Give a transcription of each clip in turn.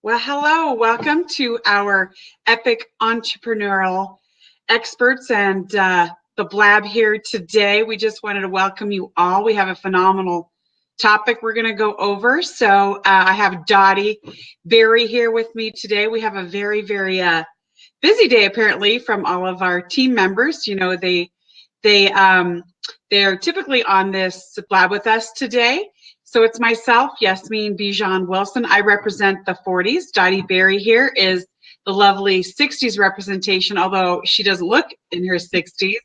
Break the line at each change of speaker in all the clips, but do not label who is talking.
Well, hello. Welcome to our epic entrepreneurial experts and the blab here today. We just wanted to welcome you all. We have a phenomenal topic we're going to go over. So I have Dottie Berry here with me today. We have a very, very busy day apparently from all of our team members. You know, they're typically on this blab with us today. So it's myself, Yasmin Bijan Wilson. I represent the 40s. Dottie Berry here is the lovely 60s representation, although she doesn't look in her 60s,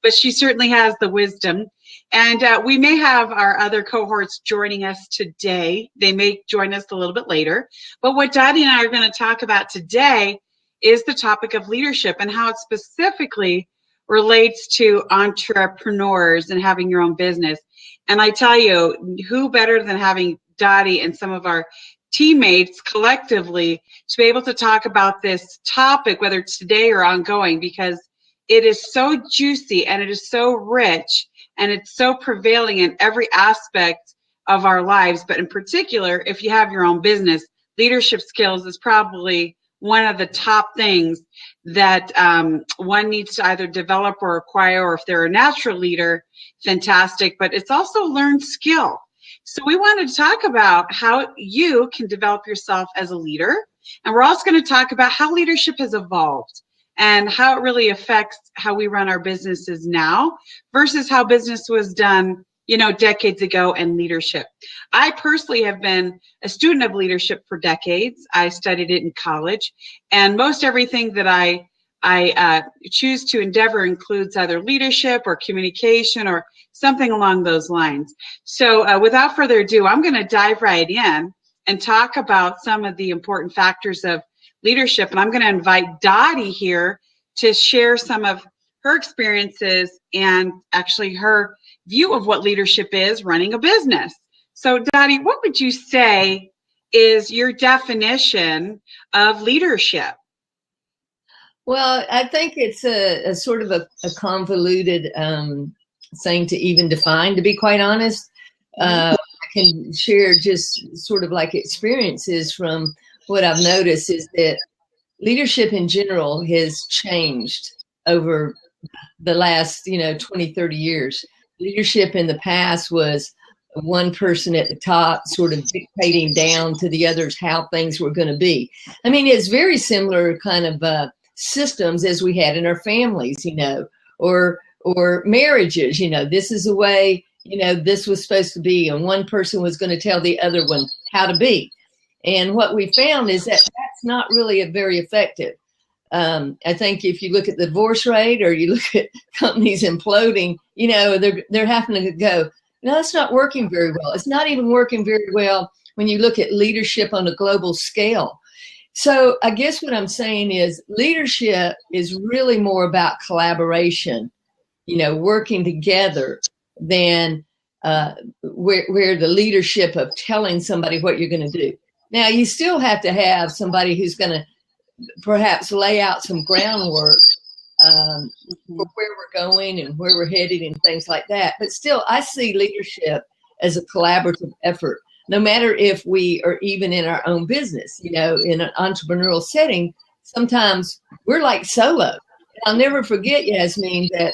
but she certainly has the wisdom. And we may have our other cohorts joining us today. They may join us a little bit later. But what Dottie and I are going to talk about today is the topic of leadership and how it specifically relates to entrepreneurs and having your own business. And I tell you, who better than having Dottie and some of our teammates collectively to be able to talk about this topic, whether it's today or ongoing, because it is so juicy and it is so rich and it's so prevailing in every aspect of our lives. But in particular, if you have your own business, leadership skills is probably one of the top things that one needs to either develop or acquire, or if they're a natural leader, fantastic, but it's also a learned skill. So we wanted to talk about how you can develop yourself as a leader, and we're also going to talk about how leadership has evolved and how it really affects how we run our businesses now versus how business was done, you know, decades ago in leadership. I personally have been a student of leadership for decades. I studied it in college, and most everything that I choose to endeavor includes either leadership or communication or something along those lines. So without further ado, I'm going to dive right in and talk about some of the important factors of leadership. And I'm going to invite Dottie here to share some of her experiences and actually her view of what leadership is running a business. So Dottie, what would you say is your definition of leadership?
Well, I think it's a sort of a convoluted thing to even define, to be quite honest. I can share just sort of like experiences from what I've noticed is that leadership in general has changed over the last, 20, 30 years. Leadership in the past was one person at the top sort of dictating down to the others how things were going to be. I mean, it's very similar kind of systems as we had in our families, or marriages, this is the way, this was supposed to be, and one person was going to tell the other one how to be. And what we found is that that's not really very effective. I think if you look at the divorce rate or you look at companies imploding, they're having to go, no, that's not working very well. It's not even working very well when you look at leadership on a global scale. So I guess what I'm saying is leadership is really more about collaboration, working together than where the leadership of telling somebody what you're going to do. Now, you still have to have somebody who's going to perhaps lay out some groundwork for where we're going and where we're headed and things like that. But still, I see leadership as a collaborative effort, no matter if we are even in our own business, in an entrepreneurial setting. Sometimes we're like solo. And I'll never forget, Yasmin, that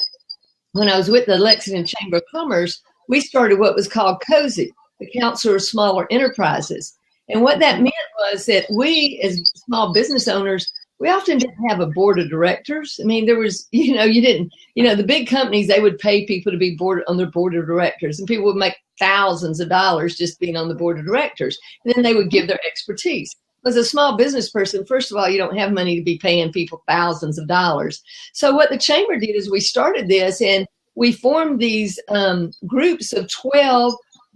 when I was with the Lexington Chamber of Commerce, we started what was called COSI, the Council of Smaller Enterprises. And what that meant was that we, as small business owners, we often didn't have a board of directors. I mean, there was, the big companies, they would pay people to be on their board of directors, and people would make thousands of dollars just being on the board of directors. And then they would give their expertise. As a small business person, first of all, you don't have money to be paying people thousands of dollars. So what the chamber did is we started this, and we formed these groups of 12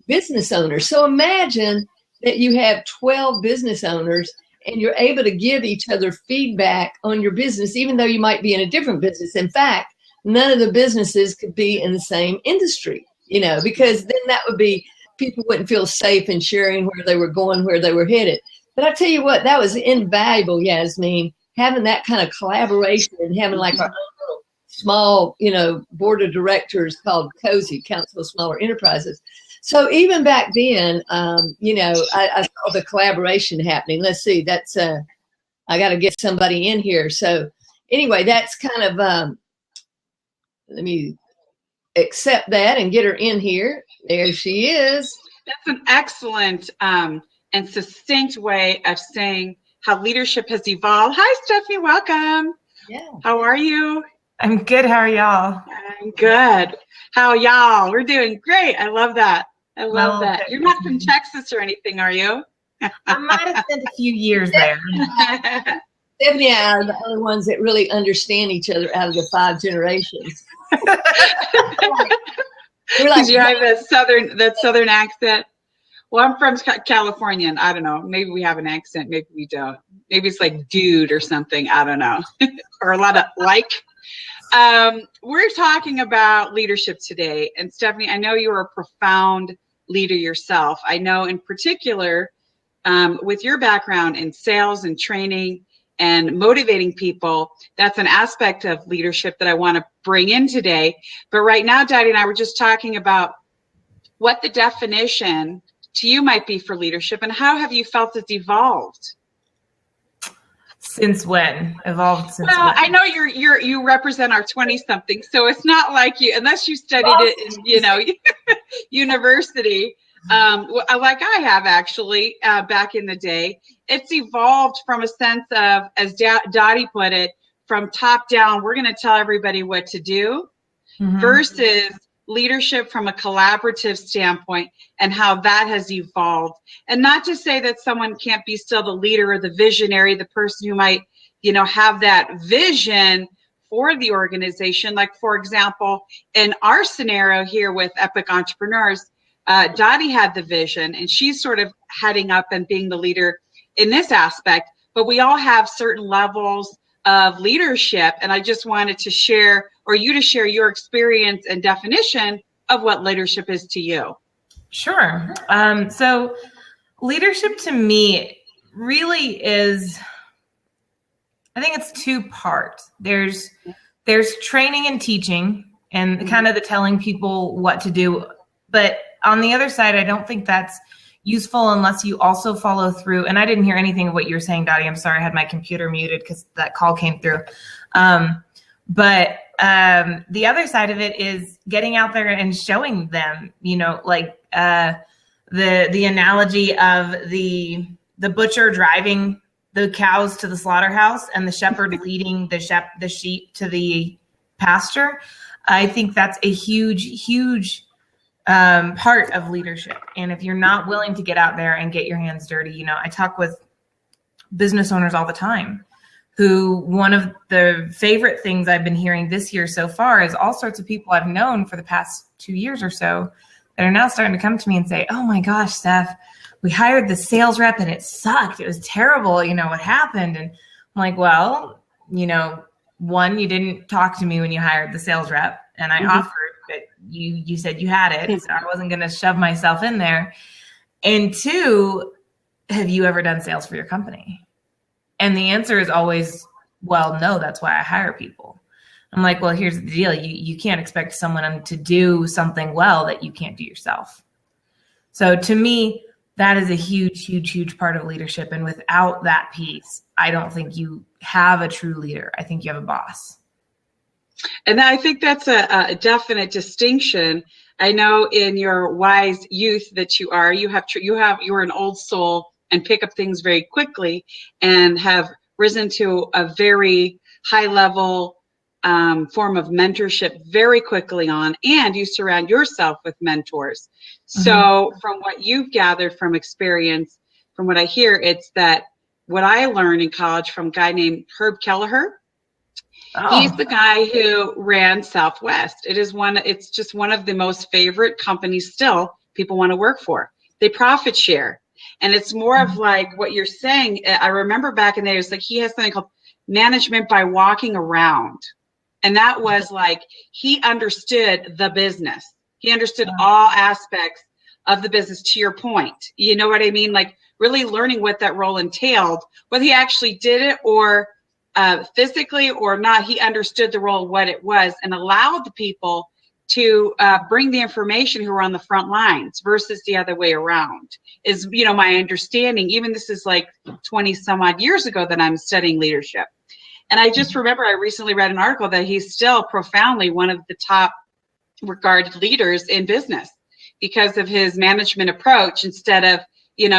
business owners. So imagine that you have 12 business owners and you're able to give each other feedback on your business, even though you might be in a different business. In fact, none of the businesses could be in the same industry, because then that would be, people wouldn't feel safe in sharing where they were going, where they were headed. But I tell you what, that was invaluable, Yasmin, having that kind of collaboration and having like our own little small, board of directors called COSE, Council of Smaller Enterprises. So even back then, I saw the collaboration happening. Let's see, that's I got to get somebody in here. So anyway, that's kind of let me accept that and get her in here. There she is.
That's an excellent and succinct way of saying how leadership has evolved. Hi, Stephanie. Welcome.
Yeah.
How are you?
I'm good. How are y'all?
I'm good. How y'all? We're doing great. I love that. I love that. You're not from Texas or anything, are you?
I might have spent a few years there.
Stephanie and I are the only ones that really understand each other out of the 5 generations. We're like,
you have that southern accent. Well, I'm from California, and I don't know. Maybe we have an accent. Maybe we don't. Maybe it's like dude or something. I don't know. Or a lot of like. We're talking about leadership today. And Stephanie, I know you're a profound leader yourself. I know in particular, with your background in sales and training and motivating people, that's an aspect of leadership that I want to bring in today. But right now, Daddy and I were just talking about what the definition to you might be for leadership, and how have you felt it's evolved?
Since when? Evolved since
well,
when?
I know you represent our 20-something, so it's not like you, unless you studied it in, university, like I have actually, back in the day. It's evolved from a sense of, as Dottie put it, from top down, we're going to tell everybody what to do, versus leadership from a collaborative standpoint, and how that has evolved. And not to say that someone can't be still the leader or the visionary, the person who might, have that vision for the organization. Like, for example, in our scenario here with Epic Entrepreneurs, Dottie had the vision, and she's sort of heading up and being the leader in this aspect. But we all have certain levels of leadership, and I just wanted to share, or you to share, your experience and definition of what leadership is to you.
Sure. So leadership to me really is, I think it's 2 parts. There's training and teaching, and kind of the telling people what to do. But on the other side, I don't think that's useful unless you also follow through. And I didn't hear anything of what you were saying, Dottie. I'm sorry, I had my computer muted because that call came through. But the other side of it is getting out there and showing them, like the analogy of the butcher driving the cows to the slaughterhouse and the shepherd leading the sheep to the pasture. I think that's a huge part of leadership. And if you're not willing to get out there and get your hands dirty, I talk with business owners all the time who, one of the favorite things I've been hearing this year so far is all sorts of people I've known for the past 2 years or so that are now starting to come to me and say, oh my gosh, Steph, we hired the sales rep and it sucked. It was terrible. What happened? And I'm like, well, one, you didn't talk to me when you hired the sales rep, and I offered, but you said you had it. So I wasn't going to shove myself in there. And 2, have you ever done sales for your company? And the answer is always, well, no, that's why I hire people. I'm like, well, here's the deal. You can't expect someone to do something well that you can't do yourself. So to me, that is a huge part of leadership. And without that piece, I don't think you have a true leader. I think you have a boss.
And I think that's a definite distinction. I know in your wise youth that you're an old soul and pick up things very quickly and have risen to a very high level form of mentorship very quickly on, and you surround yourself with mentors. So from what you've gathered from experience, from what I hear, it's that what I learned in college from a guy named Herb Kelleher. He's the guy who ran Southwest. It's just one of the most favorite companies still people want to work for. They profit share. And it's more of like what you're saying. I remember back in the day, it was like he has something called management by walking around. And that was like, he understood the business. He understood all aspects of the business, to your point. You know what I mean? Like really learning what that role entailed, whether he actually did it or physically or not, he understood the role, what it was, and allowed the people to bring the information who were on the front lines versus the other way around is, my understanding. Even this is like 20 some odd years ago that I'm studying leadership. And I just remember I recently read an article that he's still profoundly one of the top regarded leaders in business because of his management approach. Instead of,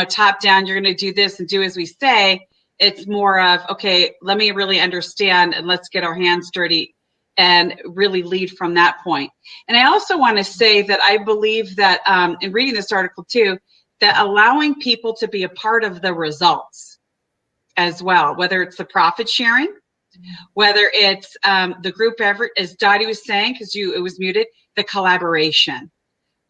top down, you're going to do this and do as we say, it's more of, okay, let me really understand and let's get our hands dirty and really lead from that point. And I also want to say that I believe that in reading this article too, that allowing people to be a part of the results as well, whether it's the profit sharing, whether it's the group effort, as Dottie was saying, because it was muted, the collaboration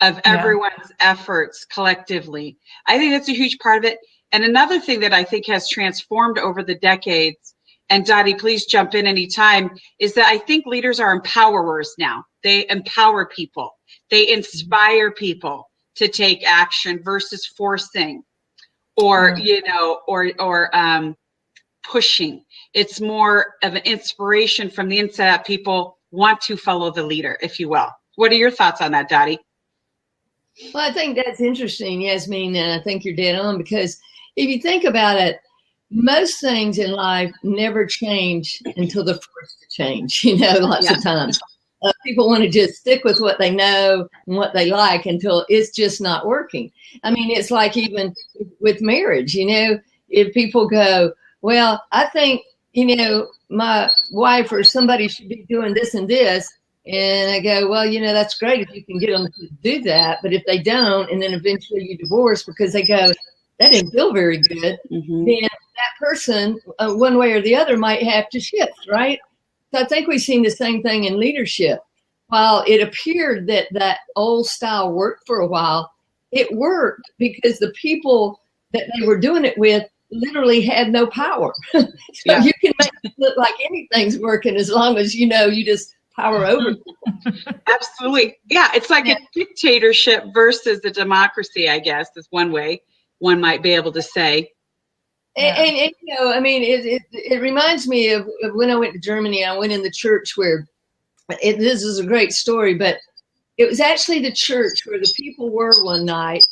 of everyone's efforts collectively. I think that's a huge part of it. And another thing that I think has transformed over the decades, and Dottie, please jump in anytime, is that I think leaders are empowerers now. They empower people. They inspire people to take action versus forcing or, pushing. It's more of an inspiration from the inside out. People want to follow the leader, if you will. What are your thoughts on that, Dottie?
Well, I think that's interesting, Yasmin, and I think you're dead on, because if you think about it, most things in life never change until they're forced to change, lots of times. People want to just stick with what they know and what they like until it's just not working. I mean, it's like even with marriage, if people go, well, I think, my wife or somebody should be doing this and this. And I go, well, that's great if you can get them to do that. But if they don't, and then eventually you divorce because they go, that didn't feel very good, then that person, one way or the other, might have to shift, right? So I think we've seen the same thing in leadership. While it appeared that old style worked for a while, it worked because the people that they were doing it with literally had no power. So you can make it look like anything's working as long as you just power over.
Absolutely. Yeah, it's like a dictatorship versus a democracy, I guess, is one way one might be able to say.
And it reminds me of when I went to Germany. I went in the church where, this is a great story, but it was actually the church where the people were one night.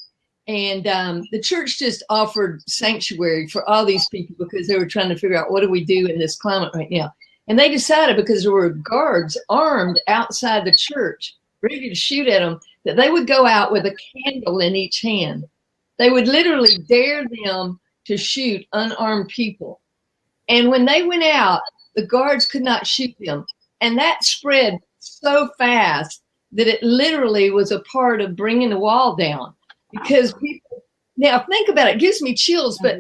And the church just offered sanctuary for all these people because they were trying to figure out, what do we do in this climate right now? And they decided, because there were guards armed outside the church, ready to shoot at them, that they would go out with a candle in each hand. They would literally dare them to shoot unarmed people. And when they went out, the guards could not shoot them. And that spread so fast that it literally was a part of bringing the wall down. Because people, now think about it, it gives me chills, but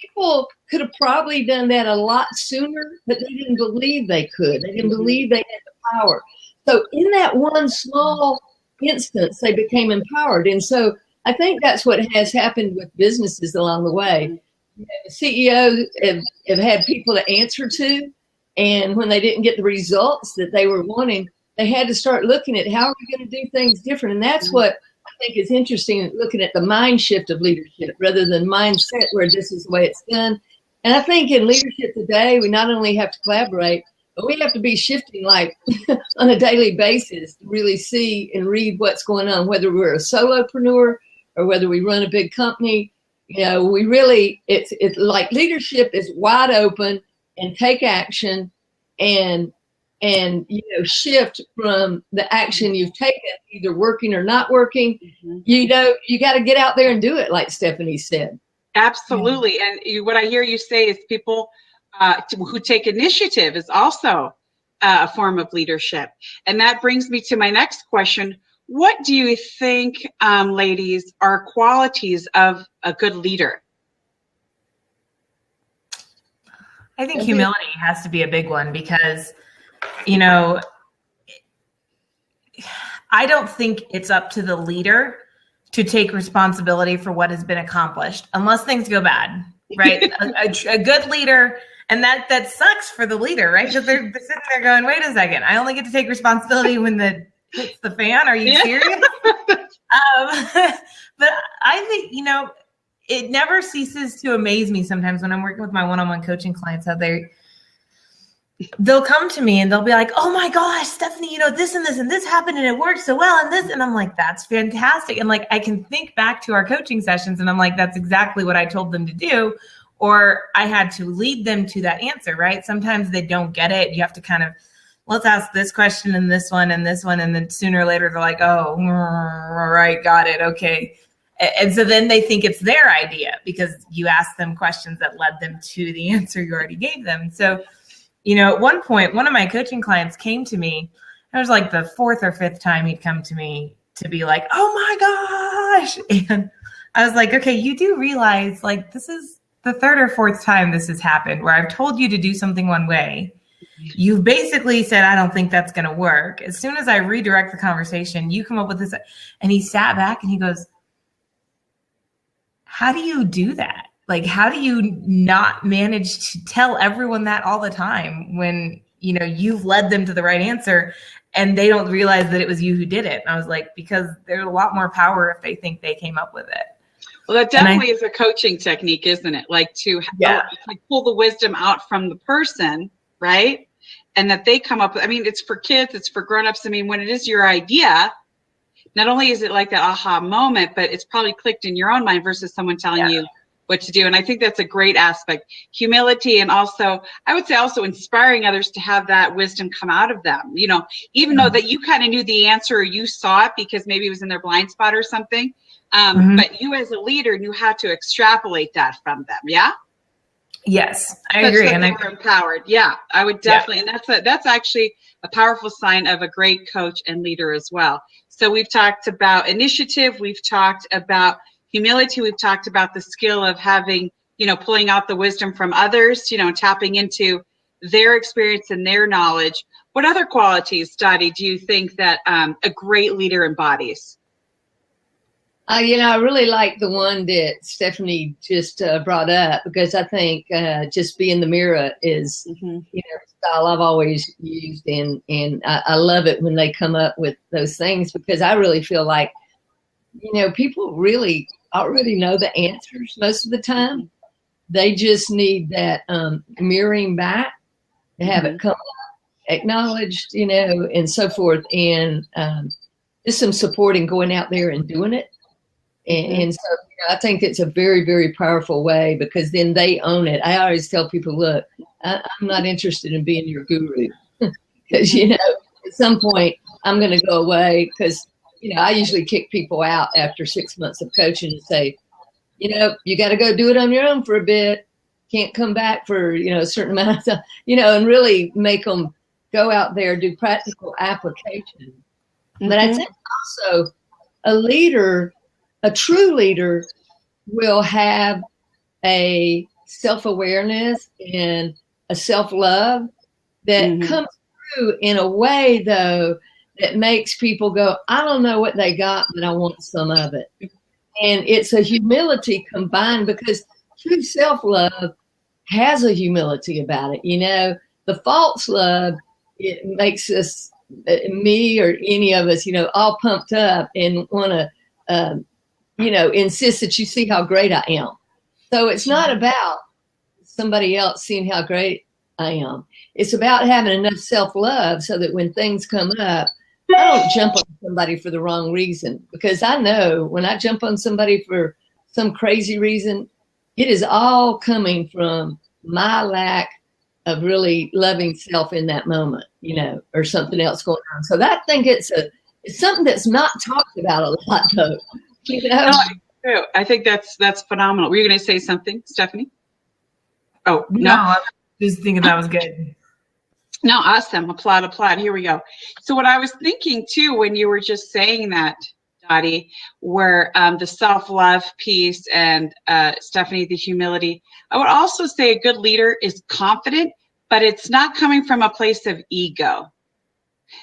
people could have probably done that a lot sooner, but they didn't believe they could. They didn't believe they had the power. So in that one small instance, they became empowered. And so I think that's what has happened with businesses along the way. The CEOs have had people to answer to, and when they didn't get the results that they were wanting, they had to start looking at how are we going to do things different. And that's what I think is interesting, looking at the mind shift of leadership rather than mindset where this is the way it's done. And I think in leadership today, we not only have to collaborate, but we have to be shifting like on a daily basis to really see and read what's going on, whether we're a solopreneur or whether we run a big company. We really, it's like leadership is wide open and take action and shift from the action you've taken, either working or not working. You got to get out there and do it, like Stephanie said.
Absolutely. And what I hear you say is people who take initiative is also a form of leadership. And that brings me to my next question. What do you think, ladies, are qualities of a good leader?
I think humility has to be a big one because, I don't think it's up to the leader to take responsibility for what has been accomplished unless things go bad, right? a good leader, and that sucks for the leader, right? Because they're sitting there going, wait a second, I only get to take responsibility when the hits the fan. Are you serious? But I think, it never ceases to amaze me sometimes when I'm working with my one-on-one coaching clients, how they'll come to me and they'll be like, oh my gosh, Stephanie, this and this and this happened and it worked so well and this. And I'm like, that's fantastic. And like, I can think back to our coaching sessions and I'm like, that's exactly what I told them to do. Or I had to lead them to that answer, right? Sometimes they don't get it. You have to kind of, let's ask this question and this one and this one. And then sooner or later, they're like, oh, right, got it. Okay. And so then they think it's their idea because you asked them questions that led them to the answer you already gave them. So, at one point, one of my coaching clients came to me. It was like the fourth or fifth time he'd come to me to be like, oh my gosh. And I was like, okay, you do realize like this is the third or fourth time this has happened where I've told you to do something one way. You've basically said, I don't think that's going to work. As soon as I redirect the conversation, you come up with this. And he sat back and he goes, how do you do that? Like, how do you not manage to tell everyone that all the time when, you've led them to the right answer and they don't realize that it was you who did it? And I was like, because there's a lot more power if they think they came up with it.
Well, that definitely is a coaching technique, isn't it? Like to like pull the wisdom out from the person, right? And that they come up with, it's for kids, it's for grownups. When it is your idea, not only is it like that aha moment, but it's probably clicked in your own mind versus someone telling you what to do. And I think that's a great aspect. Humility, and also, I would say also inspiring others to have that wisdom come out of them. Even though that you kind of knew the answer or you saw it because maybe it was in their blind spot or something. But you as a leader knew how to extrapolate that from them. Yeah.
Yes, I agree.
And they were empowered. Yeah, I would definitely. And that's actually a powerful sign of a great coach and leader as well. So we've talked about initiative. We've talked about humility. We've talked about the skill of having, pulling out the wisdom from others, tapping into their experience and their knowledge. What other qualities, Dottie, do you think that a great leader embodies?
I really like the one that Stephanie just brought up, because I think just being the mirror is, style I've always used. And I love it when they come up with those things, because I really feel like, people really already know the answers most of the time. They just need that mirroring back to have it come up, acknowledged, and so forth. And just some support in going out there and doing it. And so I think it's a very, very powerful way, because then they own it. I always tell people, look, I'm not interested in being your guru, because, at some point I'm going to go away, because, I usually kick people out after 6 months of coaching and say, you got to go do it on your own for a bit. Can't come back for, a certain amount of time, and really make them go out there, do practical application. But I think also a leader, a true leader, will have a self-awareness and a self-love that comes through in a way, though, that makes people go, I don't know what they got, but I want some of it. And it's a humility combined, because true self-love has a humility about it. The false love, it makes us, me or any of us, all pumped up and want to, insist that you see how great I am. So it's not about somebody else seeing how great I am. It's about having enough self-love so that when things come up, I don't jump on somebody for the wrong reason, because I know when I jump on somebody for some crazy reason, it is all coming from my lack of really loving self in that moment, or something else going on. So I think it's something that's not talked about a lot, though.
No, I think that's phenomenal. Were you going to say something, Stephanie? Oh, no.
I was just thinking that was good.
No, awesome. Applaud. Here we go. So what I was thinking too, when you were just saying that, Dottie, were the self-love piece and Stephanie, the humility. I would also say a good leader is confident, but it's not coming from a place of ego.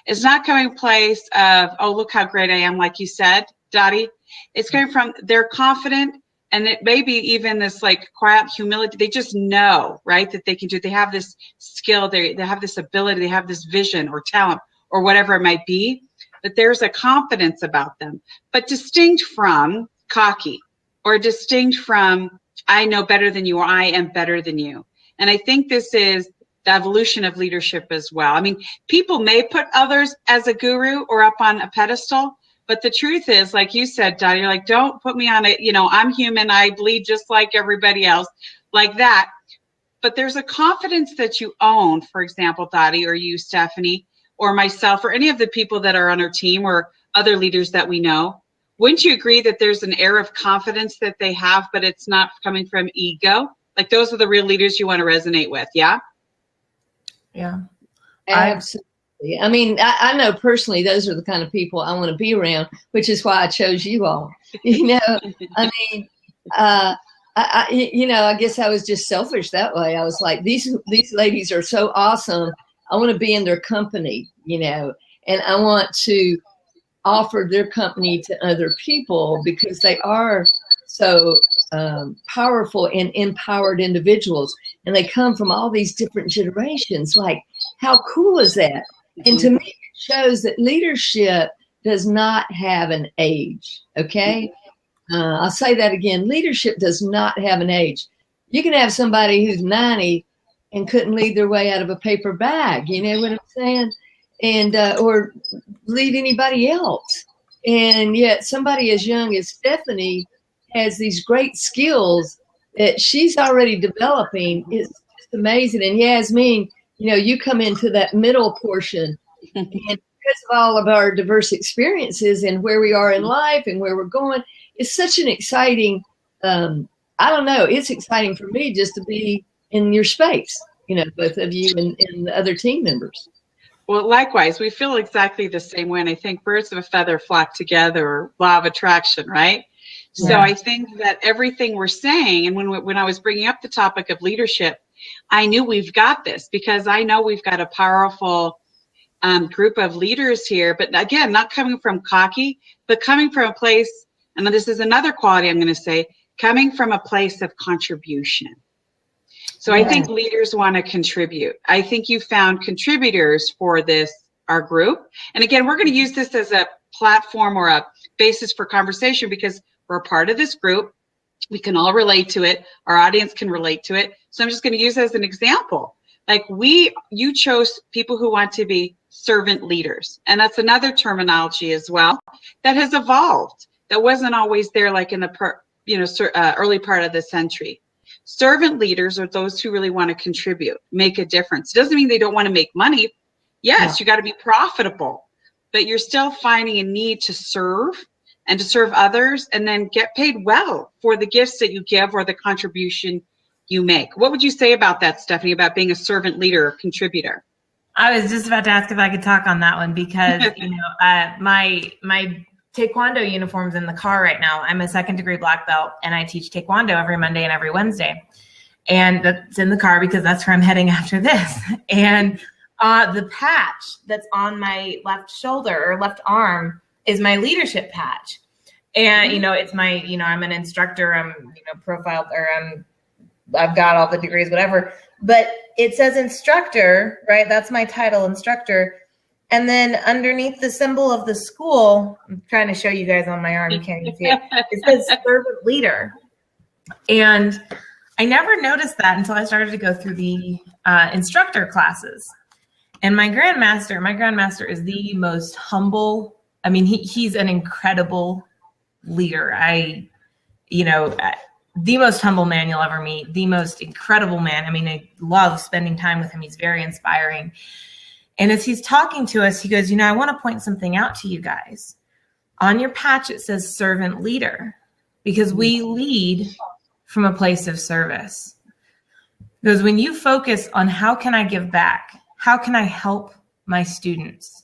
It's not coming from a place of, oh, look how great I am, like you said, Dottie. It's coming from, they're confident, and it may be even this like quiet humility. They just know, right, that they can do it. They have this skill, they have this ability, they have this vision or talent or whatever it might be, but there's a confidence about them. But distinct from cocky, or distinct from I know better than you, or I am better than you. And I think this is the evolution of leadership as well. I mean, people may put others as a guru or up on a pedestal, but the truth is, like you said, Dottie, you're like, don't put me on it. You know, I'm human. I bleed just like everybody else, like that. But there's a confidence that you own, for example, Dottie, or you, Stephanie, or myself, or any of the people that are on our team or other leaders that we know. Wouldn't you agree that there's an air of confidence that they have, but it's not coming from ego? Like, those are the real leaders you want to resonate with, yeah?
Yeah.
Absolutely. I mean, I know personally those are the kind of people I want to be around, which is why I chose you all. You know, I mean, I guess I was just selfish that way. I was like, these ladies are so awesome. I want to be in their company, you know, and I want to offer their company to other people because they are so powerful and empowered individuals. And they come from all these different generations. Like, how cool is that? And to me, it shows that leadership does not have an age, okay? I'll say that again. Leadership does not have an age. You can have somebody who's 90 and couldn't lead their way out of a paper bag. You know what I'm saying? And or lead anybody else. And yet somebody as young as Stephanie has these great skills that she's already developing. It's just amazing. And Yasmin, you know, you come into that middle portion. And because of all of our diverse experiences and where we are in life and where we're going, it's such an exciting, I don't know, it's exciting for me just to be in your space, you know, both of you and the other team members.
Well, likewise, we feel exactly the same way. And I think birds of a feather flock together, or law of attraction, right? Yeah. So I think that everything we're saying, and when I was bringing up the topic of leadership, I knew we've got this because I know we've got a powerful group of leaders here. But again, not coming from cocky, but coming from a place, and this is another quality I'm going to say, coming from a place of contribution. So I think leaders want to contribute. I think you found contributors for this, our group. And again, we're going to use this as a platform or a basis for conversation because we're a part of this group. We can all relate to it. Our audience can relate to it. So I'm just going to use it as an example. Like you chose people who want to be servant leaders. And that's another terminology as well that has evolved. That wasn't always there like in the early part of the century. Servant leaders are those who really want to contribute, make a difference. It doesn't mean they don't want to make money. Yes, you got to be profitable, but you're still finding a need to serve and to serve others and then get paid well for the gifts that you give or the contribution you make. What would you say about that, Stephanie, about being a servant leader or contributor?
I was just about to ask if I could talk on that one because, you know, my Taekwondo uniform's in the car right now. I'm a 2nd degree black belt and I teach Taekwondo every Monday and every Wednesday. And that's in the car because that's where I'm heading after this. And the patch that's on my left shoulder or left arm is my leadership patch. And, you know, it's my, you know, I'm an instructor, I'm, you know, profiled, or I've got all the degrees, whatever, but it says instructor, right? That's my title, instructor. And then underneath the symbol of the school, I'm trying to show you guys on my arm, you can't even see it. It says servant leader. And I never noticed that until I started to go through the instructor classes. And my grandmaster is the most humble. I mean, he's an incredible leader. The most humble man you'll ever meet, the most incredible man. I mean, I love spending time with him. He's very inspiring. And as he's talking to us, he goes, you know, I want to point something out to you guys. On your patch, it says servant leader because we lead from a place of service. Because when you focus on how can I give back? How can I help my students?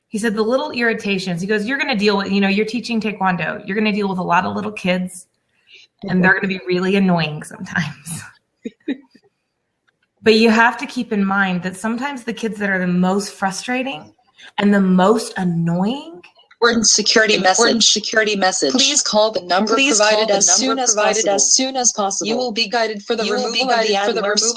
He said the little irritations, he goes, you're going to deal with, you know, you're teaching Taekwondo. You're going to deal with a lot of little kids and they're going to be really annoying sometimes. But you have to keep in mind that sometimes the kids that are the most frustrating and the most annoying
Important security message. Please call the number provided as soon as possible. You will be guided for the removal of the adverse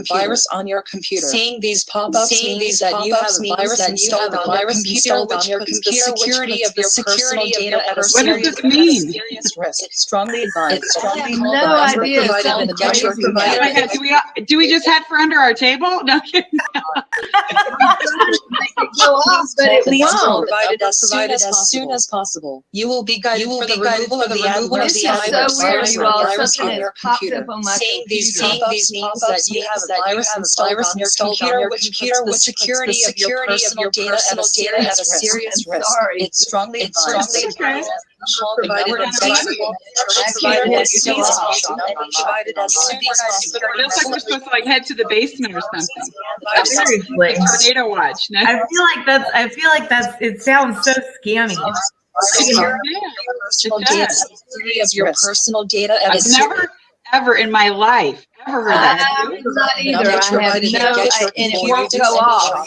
virus on your computer. Seeing these pop-ups means that you have a virus installed on your computer, which security of your personal data at a serious risk. It's strongly advised.
I have no idea.
Do we just head for under our table? No kidding.
Please call provided as soon as possible. You will be guided for the removal of the adverse virus on your computer. Seeing these pop-ups means that you have a virus installed on your computer, which the security of your personal data at a serious risk. It's strongly advised. Provided as soon as possible.
It looks like we're supposed to like head to the basement or something.
Seriously.
Tornado watch. No?
I feel like that's. It sounds so scammy.
Your personal data.
I've never ever in my life ever heard that.
Not either. I have no, and it won't go off.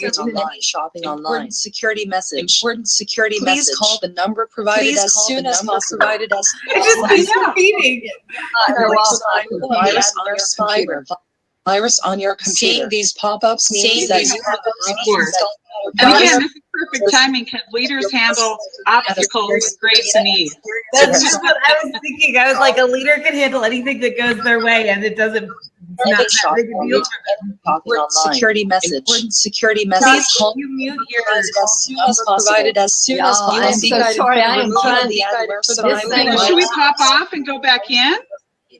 Shopping online. Important security message. Please call the number provided as soon as possible.
It's just repeating.
Virus on your computer. Seeing these pop-ups means that you have a
And again, this is perfect timing because leaders handle obstacles with grace and ease.
That's just what I was thinking. I was like, a leader can handle anything that goes their way, and it doesn't. Not that big a deal for them.
Security message.
Please call you mute yours
as soon as provided as soon as possible.
I'm so sorry. I am trying to.
Should we pop off and go back in?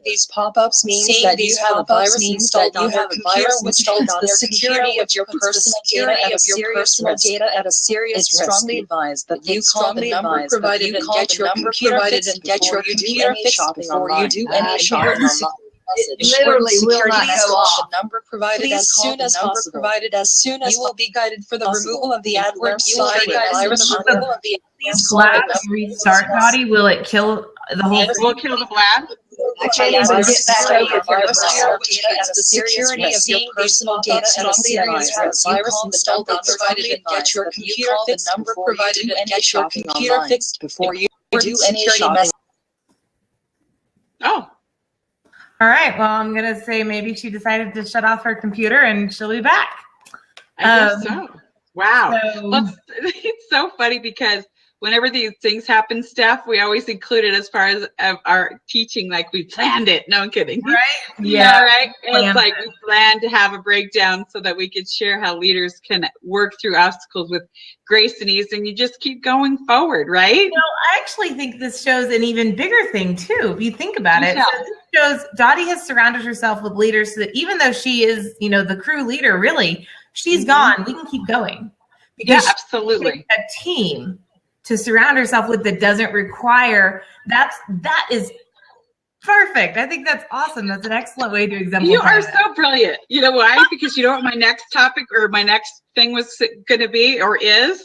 These pop-ups mean that you have a virus installed on your computer, which the security of your personal data at a serious risk. It's strongly advised that you call the number provided and get your computer fixed before you do any shopping online.
It literally will not go off.
The number provided as soon as possible. You will be guided for the removal of the adverse virus.
Please blab restart, Dottie. Will it kill the whole?
Will it kill the blab?
I can't even get back over
the security of your personal data at a serious risk. Virus installed on provided and get your computer fixed before you do any shopping before you do any shopping.
Oh.
All right. Well, I'm gonna say maybe she decided to shut off her computer and she'll be back.
I guess so. Wow. Well, it's so funny because whenever these things happen, Steph, we always include it as far as our teaching, like we planned it. No, I'm kidding.
Right?
Yeah, right? It's like we planned to have a breakdown so that we could share how leaders can work through obstacles with grace and ease, and you just keep going forward, right?
You know, I actually think this shows an even bigger thing, too, if you think about it. So this shows Dottie has surrounded herself with leaders so that even though she is, you know, the crew leader, really, she's gone. We can keep going. Because
absolutely.
A team to surround herself with that doesn't require that is perfect. I think that's awesome. That's an excellent way to exemplify.
You are so brilliant. You know why? Because you know what my next topic or my next thing was going to be or is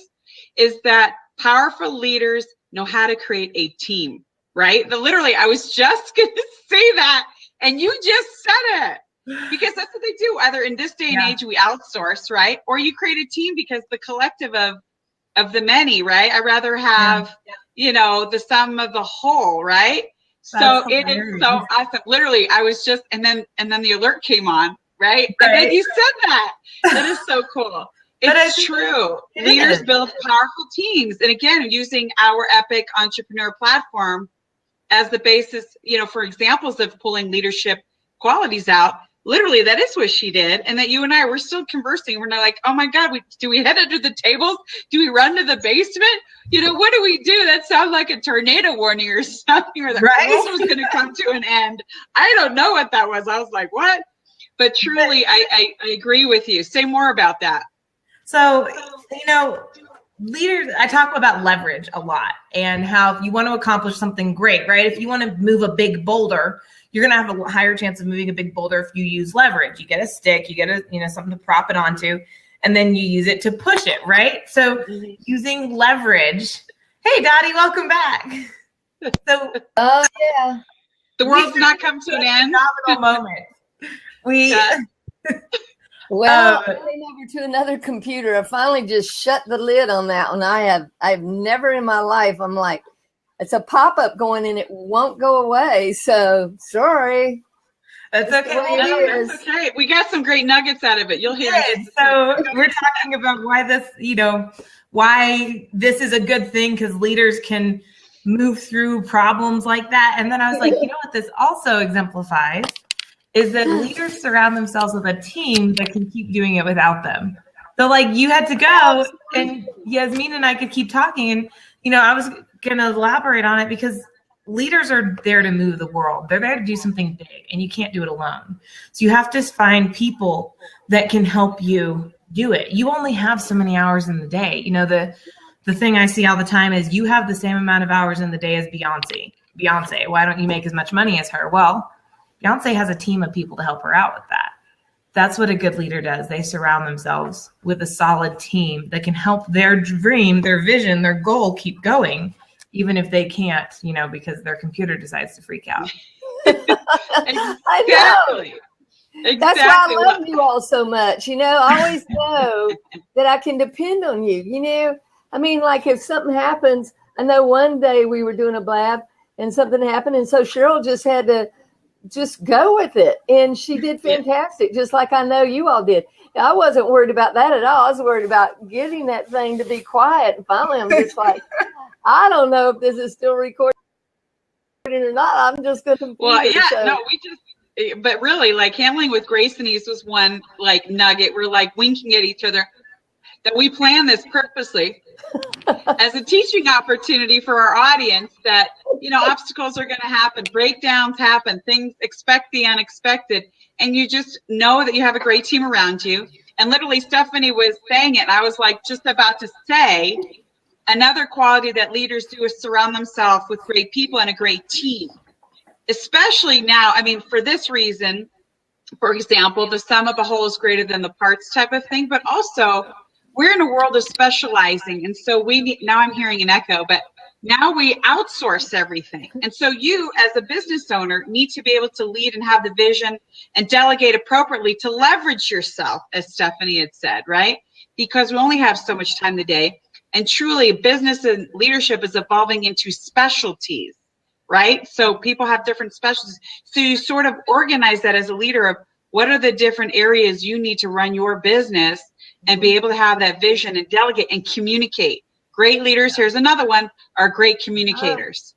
that powerful leaders know how to create a team, right? Literally, I was just going to say that and you just said it. Because that's what they do. Either in this day and age, we outsource, right? Or you create a team because the collective of the many, right? I rather have, you know, the sum of the whole, right? So it is so awesome. Literally, I was just, and then the alert came on, right? And then you said that. That is so cool. It's true. Leaders build powerful teams. And again, using our Epic Entrepreneur platform as the basis, you know, for examples of pulling leadership qualities out. Literally, that is what she did. And that you and I were still conversing. We're not like, oh my God, do we head under the tables? Do we run to the basement? You know, what do we do? That sounds like a tornado warning or something, or the world was going to come to an end. I don't know what that was. I was like, what? But truly, I agree with you. Say more about that.
So, you know, leaders, I talk about leverage a lot and how if you want to accomplish something great, right? If you want to move a big boulder, you're going to have a higher chance of moving a big boulder if you use leverage. You get a stick, you get something to prop it onto, and then you use it to push it, right? So using leverage. Hey, Dottie, welcome back. So,
oh yeah,
the world's not come to an end.
Phenomenal moment.
Well, I came over to another computer. I finally just shut the lid on that one. I've never in my life, I'm like, it's a pop-up going and it won't go away. So sorry.
That's okay.
That's okay. We got some great nuggets out of it. You'll hear it.
So we're talking about why this, why this is a good thing, because leaders can move through problems like that. And then I was like, what this also exemplifies is that leaders surround themselves with a team that can keep doing it without them. So like you had to go, and Yasmin and I could keep talking, and I was going to elaborate on it because leaders are there to move the world. They're there to do something big, and you can't do it alone. So you have to find people that can help you do it. You only have so many hours in the day. The thing I see all the time is you have the same amount of hours in the day as Beyonce. Beyonce, why don't you make as much money as her? Well, Beyonce has a team of people to help her out with that. That's what a good leader does. They surround themselves with a solid team that can help their dream, their vision, their goal keep going, even if they can't, because their computer decides to freak out.
I know. Exactly. That's why I love you all so much. I always know that I can depend on you. I mean, like if something happens, I know one day we were doing a blab and something happened. And so Cheryl just had to just go with it. And she did fantastic, just like I know you all did. I wasn't worried about that at all. I was worried about getting that thing to be quiet. And finally, I'm just like, I don't know if this is still recording or not. I'm just going to.
Well, yeah, but really, like handling with grace and ease was one like nugget. We're like winking at each other that we plan this purposely as a teaching opportunity for our audience that, obstacles are going to happen, breakdowns happen, things, expect the unexpected. And you just know that you have a great team around you. And literally Stephanie was saying it. And I was like, just about to say, another quality that leaders do is surround themselves with great people and a great team. Especially now, I mean, for this reason, for example, the sum of a whole is greater than the parts type of thing, but also we're in a world of specializing. And so now I'm hearing an echo, but now we outsource everything. And so you as a business owner need to be able to lead and have the vision and delegate appropriately to leverage yourself, as Stephanie had said, right? Because we only have so much time in the day. And truly business and leadership is evolving into specialties, right? So people have different specialties. So you sort of organize that as a leader of what are the different areas you need to run your business and be able to have that vision and delegate and communicate. Great leaders, here's another one, are great communicators.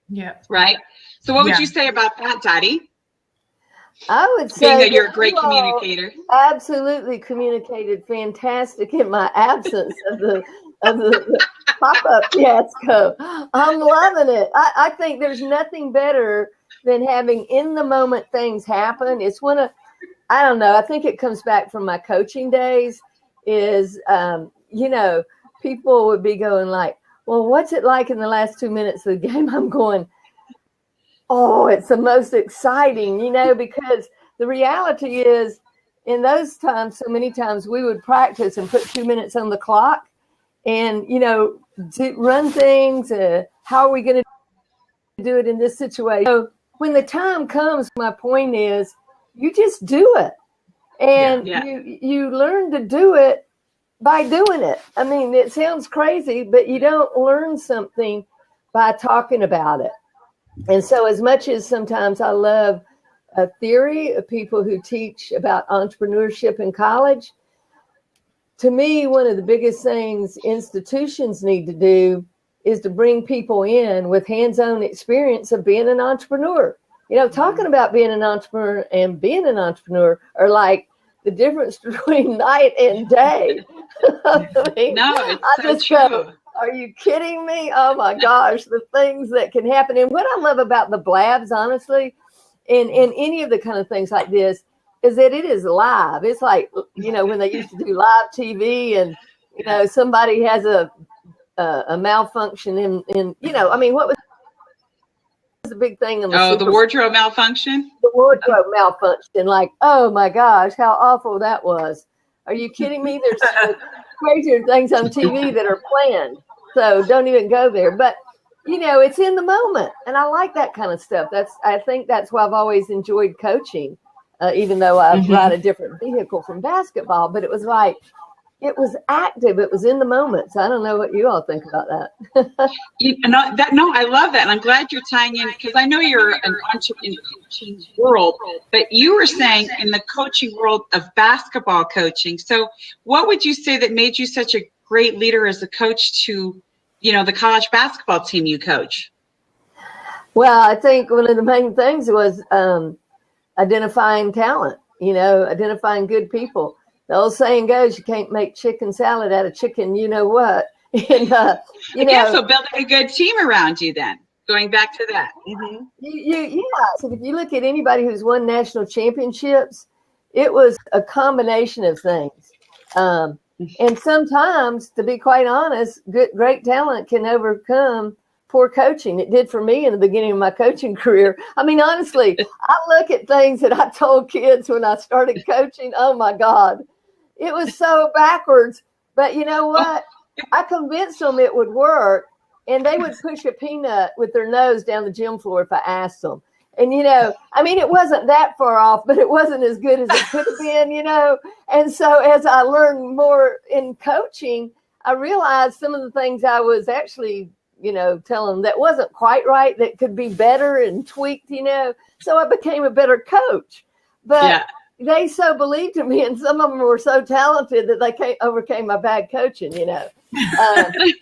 Yeah.
Right? So what would you say about that, Dottie?
I would say
being that you're a great communicator.
Absolutely communicated fantastic in my absence of the pop-up fiasco. I'm loving it. I think there's nothing better than having in the moment things happen. It's one of, I don't know, I think it comes back from my coaching days is, people would be going like, well, what's it like in the last 2 minutes of the game? I'm going, oh, it's the most exciting, because the reality is in those times, so many times we would practice and put 2 minutes on the clock and, run things. How are we going to do it in this situation? So when the time comes, my point is you just do it. And you learn to do it by doing it. I mean, it sounds crazy, but you don't learn something by talking about it. And so as much as sometimes I love a theory of people who teach about entrepreneurship in college, to me, one of the biggest things institutions need to do is to bring people in with hands-on experience of being an entrepreneur. Talking about being an entrepreneur and being an entrepreneur are like the difference between night and day.
It's so true.
Are you kidding me? Oh my gosh, the things that can happen. And what I love about the blabs, honestly, and any of the kind of things like this, is that it is live. It's like, when they used to do live TV and, somebody has a malfunction in what was the big thing in
the wardrobe malfunction?
The wardrobe malfunction. Like, oh my gosh, how awful that was. Are you kidding me? There's crazier things on TV that are planned. So don't even go there. But, it's in the moment. And I like that kind of stuff. I think that's why I've always enjoyed coaching. even though I ride a different vehicle from basketball. But it was like, it was active. It was in the moment. So I don't know what you all think about that.
No, I love that. And I'm glad you're tying in, because I know you're an entrepreneur in the coaching world, but you were saying in the coaching world of basketball coaching. So what would you say that made you such a great leader as a coach to, the college basketball team you coach?
Well, I think one of the main things was identifying talent, identifying good people. The old saying goes, you can't make chicken salad out of chicken, you know what. And,
so building a good team around you then, going back to that.
Mm-hmm. So if you look at anybody who's won national championships, it was a combination of things. And sometimes, to be quite honest, great talent can overcome poor coaching. It did for me in the beginning of my coaching career. I mean, honestly, I look at things that I told kids when I started coaching. Oh my God, it was so backwards. But you know what? I convinced them it would work, and they would push a peanut with their nose down the gym floor if I asked them. And, it wasn't that far off, but it wasn't as good as it could have been, And so as I learned more in coaching, I realized some of the things I was actually tell them that wasn't quite right, that could be better and tweaked, So I became a better coach. But they so believed in me, and some of them were so talented that they overcame my bad coaching,
Well,